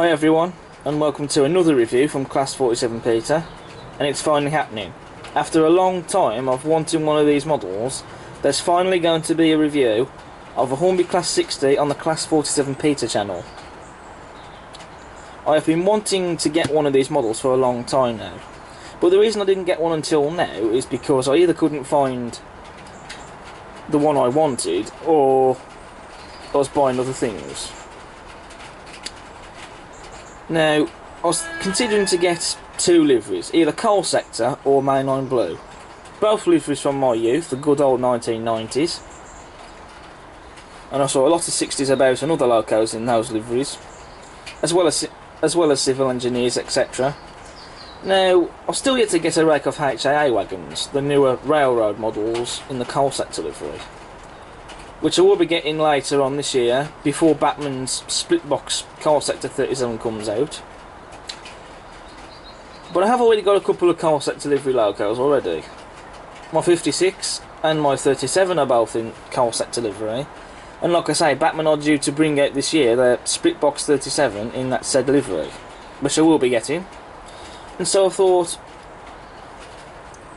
Hi everyone, and welcome to another review from Class 47 Peter, and it's finally happening. After a long time of wanting one of these models, there's finally going to be a review of a Hornby Class 60 on the Class 47 Peter channel. I have been wanting to get one of these models for a long time now, but the reason I didn't get one until now is because I either couldn't find the one I wanted, or I was buying other things. Now, I was considering to get two liveries, either Coal Sector or Mainline Blue. Both liveries from my youth, the good old 1990s. And I saw a lot of 60s about and other locos in those liveries, as well as civil engineers, etc. Now, I've still yet to get a rake of HAA wagons, the newer railroad models in the Coal Sector livery, which I will be getting later on this year, before Batman's split box Coal Sector 37 comes out. But I have already got a couple of Coal Sector livery locos already. My 56 and my 37 are both in Coal Sector livery, and like I say, Batman are due to bring out this year their split box 37 in that said livery, which I will be getting. And so I thought,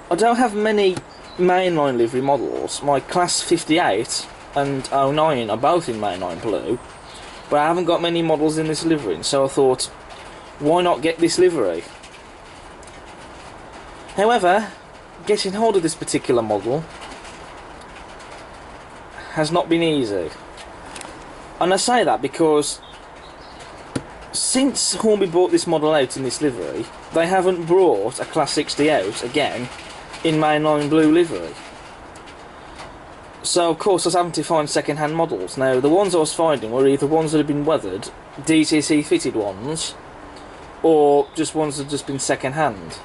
I don't have many mainline livery models. My Class 58 and 09 are both in Mainline Blue, but I haven't got many models in this livery, so I thought, why not get this livery? However, getting hold of this particular model has not been easy, and I say that because since Hornby brought this model out in this livery, they haven't brought a Class 60 out again in Mainline Blue livery. So of course I was having to find second-hand models. Now the ones I was finding were either ones that had been weathered, DCC fitted ones, or just ones that had just been second-hand,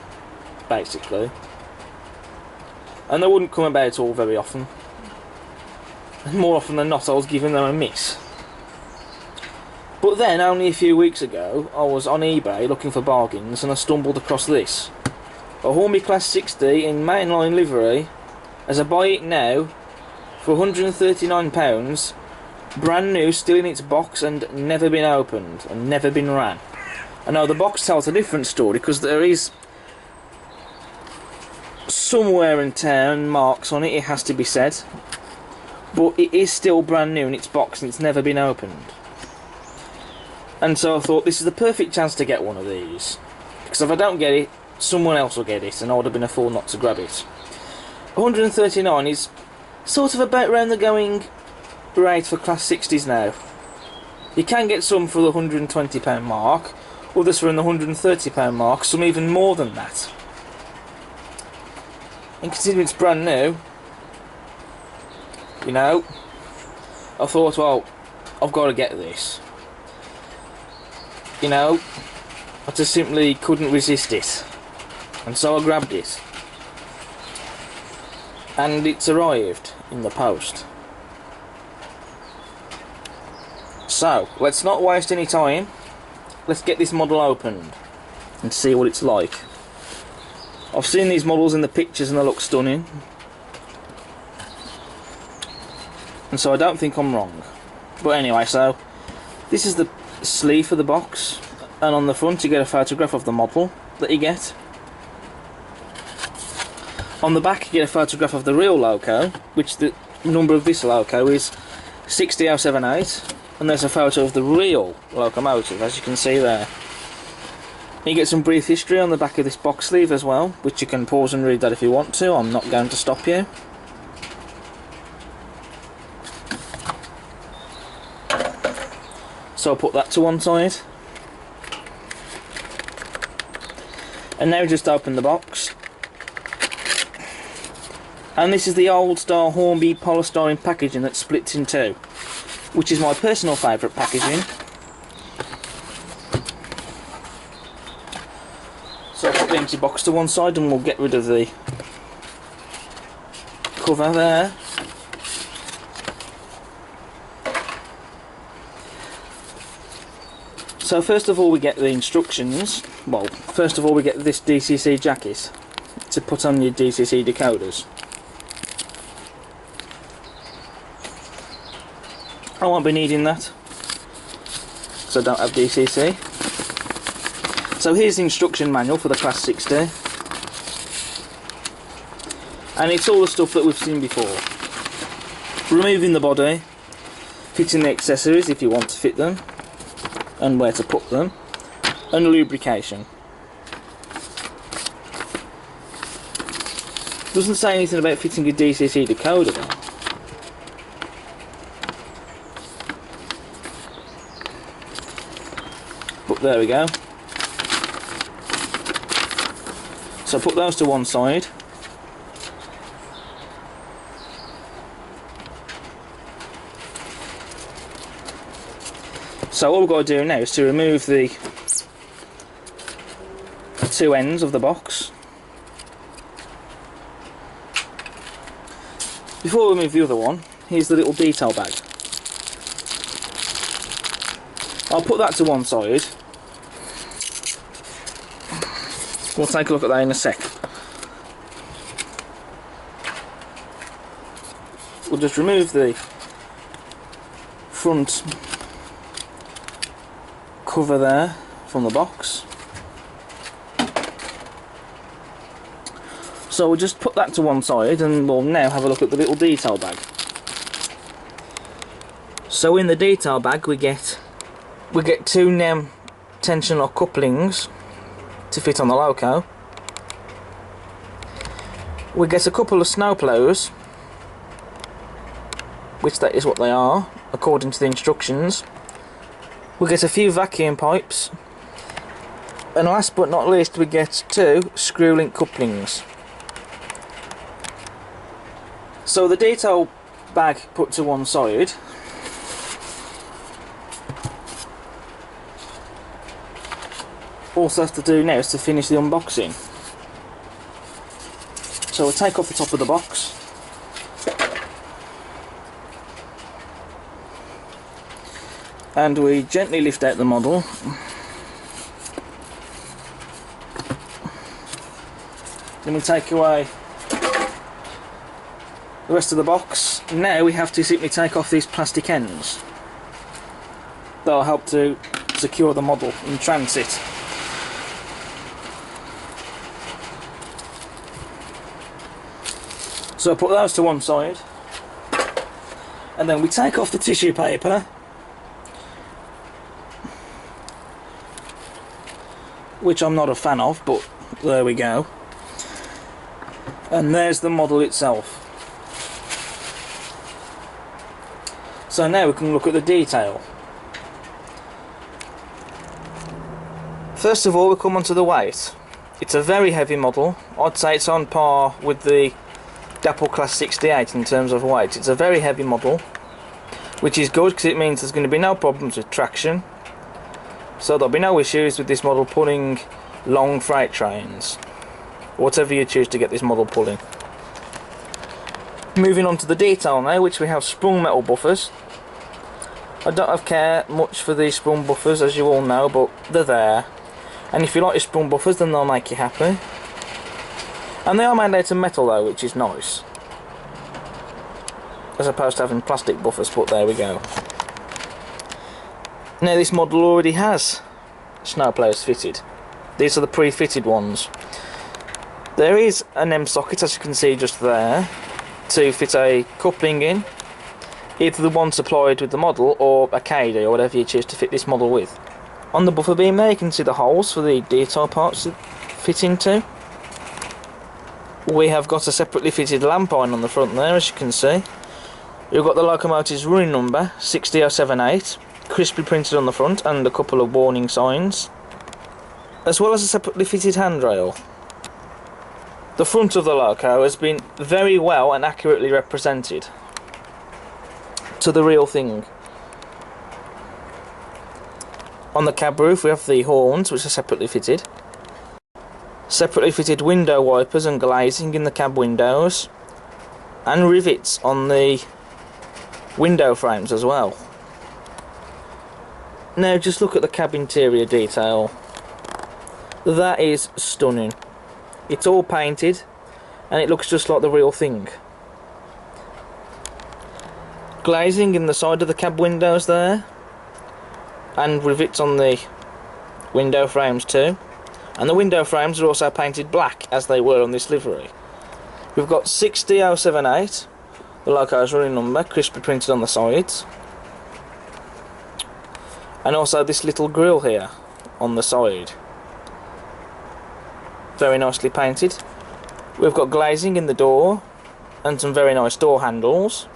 basically. And they wouldn't come about all very often. And more often than not I was giving them a miss. But then, only a few weeks ago, I was on eBay looking for bargains and I stumbled across this. A Hornby Class 60 in Mainline livery, as I buy it now, for £139, brand new, still in its box and never been opened and never been ran. I know the box tells a different story, because there is somewhere in town marks on it, it has to be said, but it is still brand new in its box and it's never been opened. And so I thought, this is the perfect chance to get one of these, because if I don't get it, someone else will get it and I would have been a fool not to grab it. 139 is sort of about round the going rate for Class 60s now. You can get some for the £120 mark, others for in the £130 mark, some even more than that. And considering it's brand new, you know, I thought, well, I've got to get this. You know, I just simply couldn't resist it, and so I grabbed it. And it's arrived in the post. So, let's not waste any time. Let's get this model opened and see what it's like. I've seen these models in the pictures and they look stunning, and so I don't think I'm wrong. But anyway, so this is the sleeve for the box, and on the front you get a photograph of the model that you get. On the back you get a photograph of the real loco, which the number of this loco is 60078, and there's a photo of the real locomotive, as you can see there. You get some brief history on the back of this box sleeve as well, which you can pause and read that if you want to. I'm not going to stop you. So I'll put that to one side. And now just open the box. And this is the old style Hornby polystyrene packaging that splits in two, which is my personal favourite packaging. So I'll put the empty box to one side and we'll get rid of the cover there. So first of all we get the instructions. Well, first of all we get this DCC jacket to put on your DCC decoders. I won't be needing that, because I don't have DCC. So here's the instruction manual for the Class 60, and it's all the stuff that we've seen before. Removing the body, fitting the accessories if you want to fit them, and where to put them, and lubrication. Doesn't say anything about fitting a DCC decoder though. But there we go. So put those to one side. So all we've got to do now is to remove the two ends of the box. Before we remove the other one, here's the little detail bag. I'll put that to one side. We'll take a look at that in a sec. We'll just remove the front cover there from the box. So we'll just put that to one side and we'll now have a look at the little detail bag. So in the detail bag we get two NEM tension lock couplings to fit on the loco. We get a couple of snow plows, which that is what they are according to the instructions. We get a few vacuum pipes, and last but not least we get two screw link couplings. So the detail bag put to one side. All I have to do now is to finish the unboxing. So we'll take off the top of the box. And we gently lift out the model. Then we take away the rest of the box. Now we have to simply take off these plastic ends. That'll help to secure the model in transit. So I put those to one side, and then we take off the tissue paper, which I'm not a fan of, but there we go. And there's the model itself. So now we can look at the detail. First of all, we come onto the weight. It's a very heavy model. I'd say it's on par with the Dapple Class 68 in terms of weight. It's a very heavy model, which is good because it means there's going to be no problems with traction. So there'll be no issues with this model pulling long freight trains, whatever you choose to get this model pulling. Moving on to the detail now, which we have sprung metal buffers. I don't care much for these sprung buffers, as you all know, but they're there. And if you like your sprung buffers, then they'll make you happy. And they are made out of metal though, which is nice, as opposed to having plastic buffers, but there we go. Now this model already has snowplows fitted. These are the pre-fitted ones. There is an M socket, as you can see just there, to fit a coupling in, either the one supplied with the model or a KD or whatever you choose to fit this model with. On the buffer beam there you can see the holes for the detail parts to fit into. We have got a separately fitted lamp iron on the front there, as you can see. You've got the locomotive's running number, 60078, crisply printed on the front, and a couple of warning signs, as well as a separately fitted handrail. The front of the loco has been very well and accurately represented to the real thing. On the cab roof we have the horns, which are separately fitted. Separately fitted window wipers and glazing in the cab windows, and rivets on the window frames as well. Now just look at the cab interior detail. That is stunning. It's all painted and it looks just like the real thing. Glazing in the side of the cab windows there, and rivets on the window frames too. And the window frames are also painted black, as they were on this livery. We've got 6D078, the loco's running number, crisply printed on the sides. And also this little grille here on the side. Very nicely painted. We've got glazing in the door and some very nice door handles.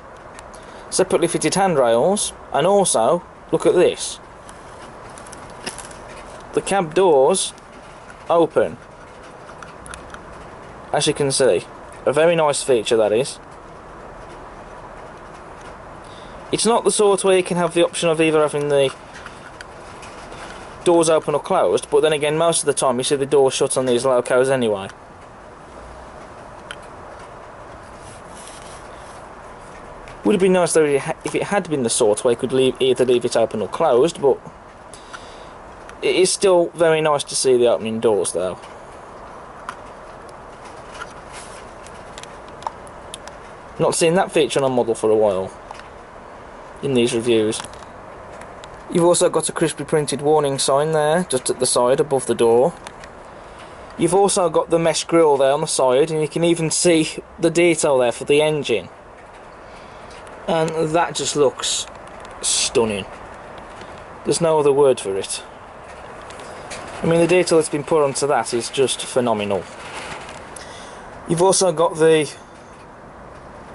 Separately fitted handrails, and also, look at this. The cab doors open, as you can see. A very nice feature, that is. It's not the sort where you can have the option of either having the doors open or closed, but then again, most of the time you see the doors shut on these locos anyway. Would have been nice though if it had been the sort where you could either leave it open or closed, but it is still very nice to see the opening doors though. Not seen that feature on a model for a while in these reviews. You've also got a crisply printed warning sign there, just at the side above the door. You've also got the mesh grille there on the side, and you can even see the detail there for the engine. And that just looks stunning. There's no other word for it. I mean, the detail that's been put onto that is just phenomenal. You've also got the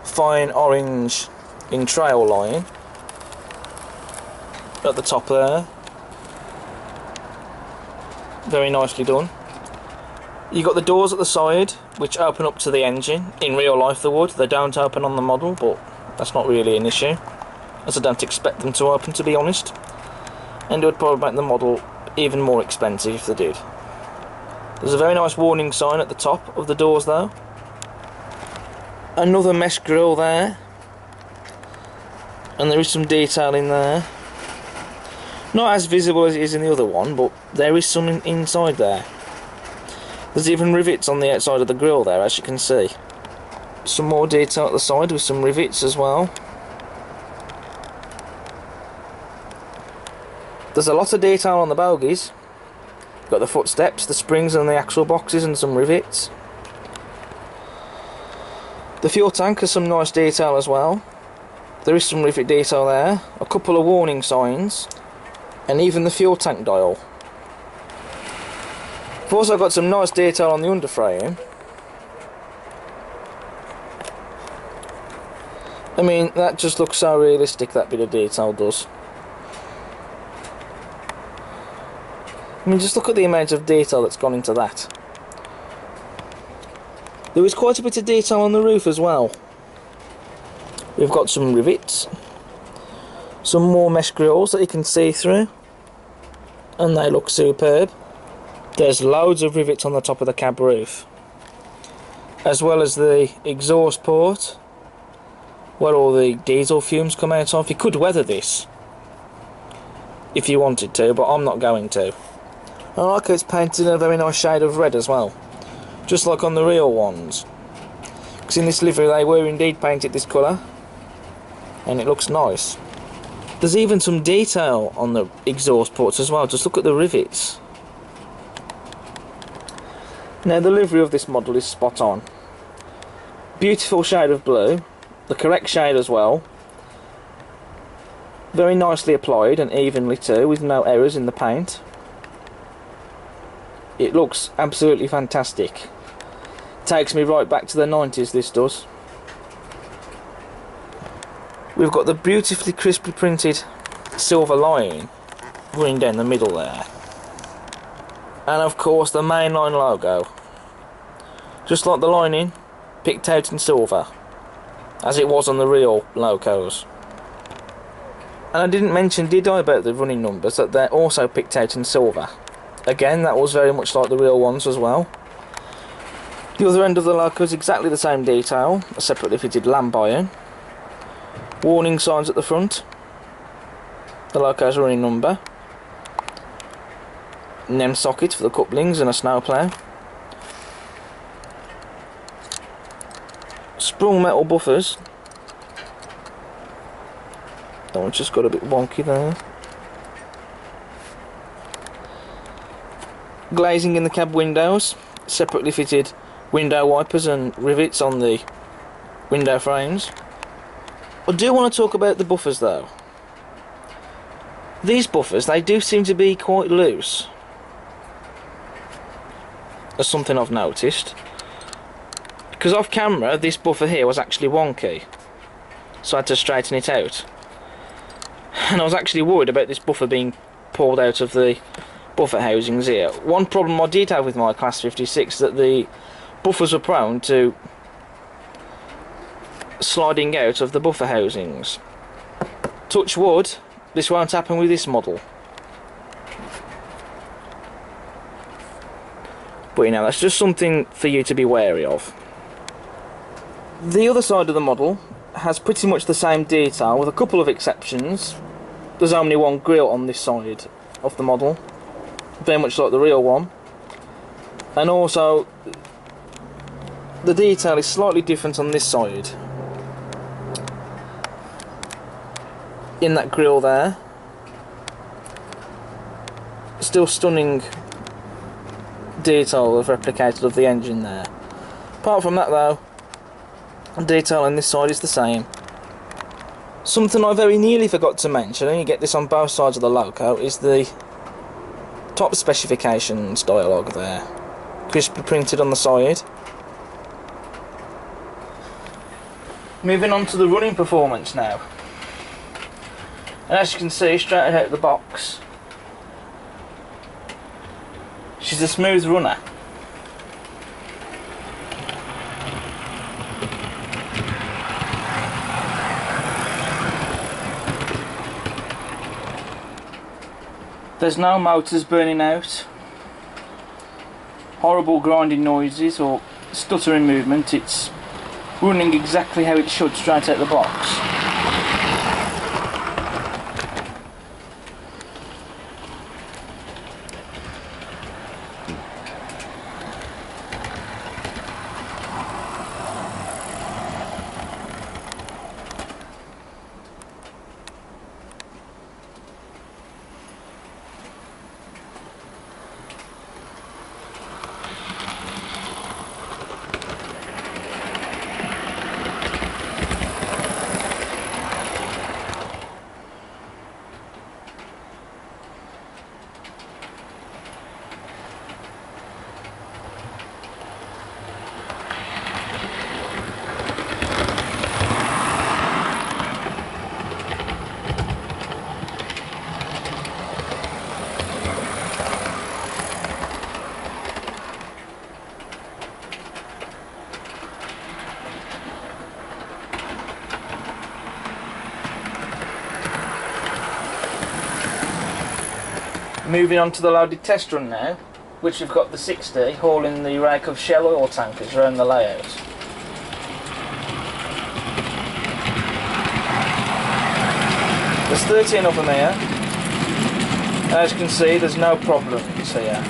fine orange in trail line at the top there. Very nicely done. You've got the doors at the side which open up to the engine. In real life they would. They don't open on the model, but that's not really an issue, as I don't expect them to open, to be honest. And it would probably make the model even more expensive if they did. There's a very nice warning sign at the top of the doors though. Another mesh grille there. And there is some detail in there. Not as visible as it is in the other one, but there is some inside there. There's even rivets on the outside of the grille there, as you can see. Some more detail at the side with some rivets as well. There's a lot of detail on the bogies. Got the footsteps, the springs and the axle boxes and some rivets. The fuel tank has some nice detail as well. There is some rivet detail there, a couple of warning signs, and even the fuel tank dial. We've also got some nice detail on the underframe. I mean, that just looks so realistic, that bit of detail does. I mean, just look at the amount of detail that's gone into that. There is quite a bit of detail on the roof as well. We've got some rivets, some more mesh grills that you can see through, and they look superb. There's loads of rivets on the top of the cab roof, as well as the exhaust port where all the diesel fumes come out of. You could weather this if you wanted to, but I'm not going to. I like it's painted in a very nice shade of red as well, just like on the real ones, because in this livery they were indeed painted this colour, and it looks nice. There's even some detail on the exhaust ports as well. Just look at the rivets. Now, the livery of this model is spot on. Beautiful shade of blue, the correct shade as well. Very nicely applied and evenly too, with no errors in the paint. It looks absolutely fantastic. Takes me right back to the 90s, this does. We've got the beautifully crisply printed silver line running down the middle there. And of course the Mainline logo. Just like the lining, picked out in silver, as it was on the real locos. And I didn't mention, did I, about the running numbers, that they're also picked out in silver. Again, that was very much like the real ones as well. The other end of the loco is exactly the same detail, a separately fitted lamp iron. Warning signs at the front. The loco's running number. NEM socket for the couplings and a snowplow. Sprung metal buffers. That one just got a bit wonky there. glazing in the cab windows, separately fitted window wipers and rivets on the window frames. I do want to talk about the buffers though. These buffers, they do seem to be quite loose. That's something I've noticed. Because off camera, this buffer here was actually wonky, so I had to straighten it out. And I was actually worried about this buffer being pulled out of the buffer housings here. One problem I did have with my Class 56 is that the buffers were prone to sliding out of the buffer housings. Touch wood, this won't happen with this model. But you know, that's just something for you to be wary of. The other side of the model has pretty much the same detail, with a couple of exceptions. There's only one grille on this side of the model, very much like the real one. And also, the detail is slightly different on this side. In that grille there. Still stunning detail of replicated of the engine there. Apart from that though, detail on this side is the same. Something I very nearly forgot to mention, and you get this on both sides of the loco, is the top specifications dialogue there. Crisply printed on the side. Moving on to the running performance now. And as you can see, straight out of the box, she's a smooth runner. There's no motors burning out, horrible grinding noises or stuttering movement. It's running exactly how it should straight out the box. Moving on to the loaded test run now, which we've got the 60 hauling the rake of Shell oil tankers around the layout. There's 13 of them here. As you can see, there's no problems here.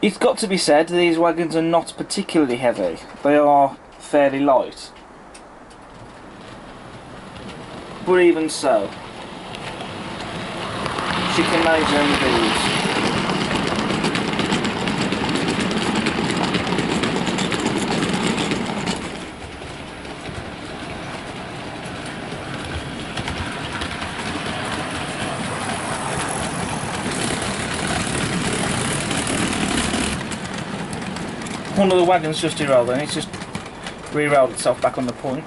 It's got to be said, these wagons are not particularly heavy. They are fairly light. But even so, she can manage her own things. One of the wagons just derailed and it's just re-railed itself back on the point.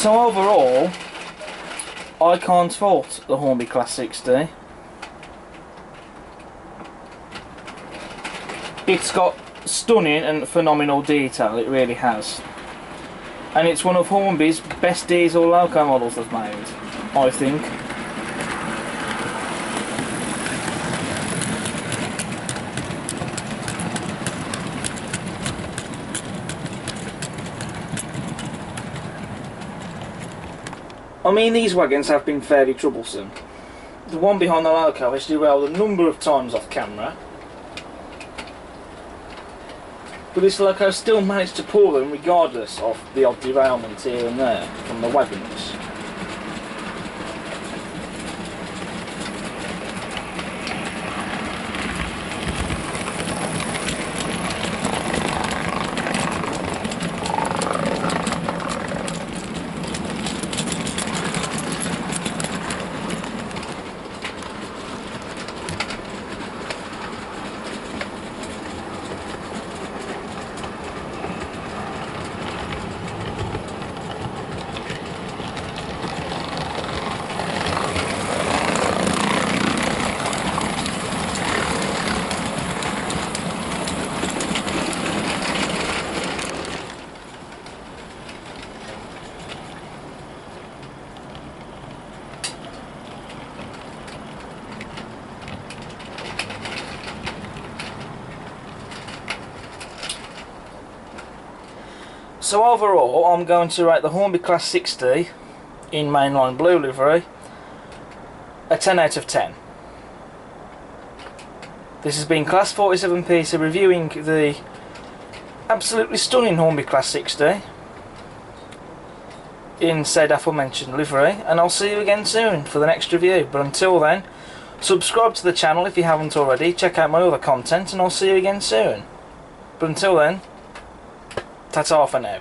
So overall, I can't fault the Hornby Class 60. It's got stunning and phenomenal detail, it really has. And it's one of Hornby's best diesel loco models they've made, I think. I mean, these wagons have been fairly troublesome. The one behind the loco has derailed a number of times off camera, but this loco still managed to pull them regardless of the odd derailment here and there from the wagons. So overall, I'm going to rate the Hornby Class 60 in Mainline Blue Livery a 10 out of 10. This has been Class 47 Peter reviewing the absolutely stunning Hornby Class 60 in said aforementioned livery, and I'll see you again soon for the next review. But until then, subscribe to the channel if you haven't already, check out my other content, and I'll see you again soon. But until then, ta-ta for now.